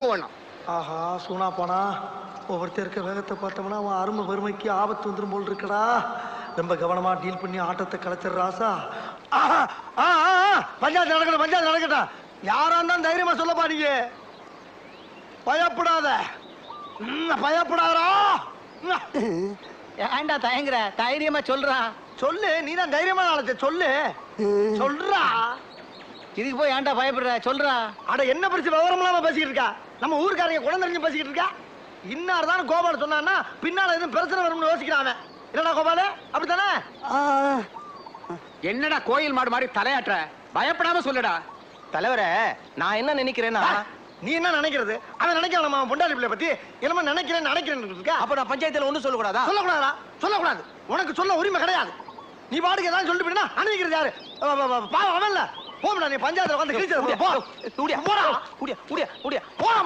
போடணும். ஆஹா சூனா போனா ஒவ்வொருத்தர் இருக்க வேகத்தை பார்த்தோம்னா அவன் அருமை வறுமைக்கு ஆபத்து வந்துடும் போல் இருக்கடா. ரொம்ப கவனமா டீல் பண்ணி ஆட்டத்தை கலைச்சிட ராசா. பஞ்சாயத்து நடக்கட்டும், பஞ்சாயத்து நடக்கட்டும். யாரா இருந்தாலும் தைரியமா சொல்லப்பா நீங்க. பயப்படாத, பயப்படாதா. ஏன்டா தயங்குற? தைரியமா சொல்றா. சொல்லு, நீ தான் தைரியமா நாளத்தை சொல்லு. சொல்றா. இதுக்கு போய் ஏன்டா பயப்படுற? சொல்றா. அட என்ன பிரச்சனை விவரம் இல்லாம பேசிக்கிட்டு இருக்கா? நம்ம ஊருக்காரங்க குழந்தைங்க பேசிக்கிட்டு இருக்கா. இன்னார் தான் கோபால் சொன்னான்னா பின்னால எதுவும் பிரச்சனை வரும்னு யோசிக்கிறான். என்னடா கோபாலு, அப்படித்தானே? என்னடா கோயில் மாடு மாதிரி தலையாட்டுற? பயப்படாம சொல்லுடா. தலைவரே, நான் என்ன நினைக்கிறேன்னா, நீ என்ன நினைக்கிறது? அவன் நினைக்கலாம் நம்ம பொண்டாடி பிள்ளை பத்தி என்னமா நினைக்கிறேன் இருக்கா? அப்ப நான் பஞ்சாயத்துல ஒண்ணும் சொல்லக்கூடாதா? சொல்லக்கூடாதா? சொல்லக்கூடாது. உனக்கு சொல்ல உரிமை கிடையாது. நீ பாட்டுக்கு ஏதாவது சொல்லிட்டு போயினா அனுப்பிக்கிறது யாரு? பாவம் அவன் இல்ல. போடா, நீ பஞ்சாயத்துல உட்காந்து கிழிச்சது போ. போடா. போடா. போடா. போடா.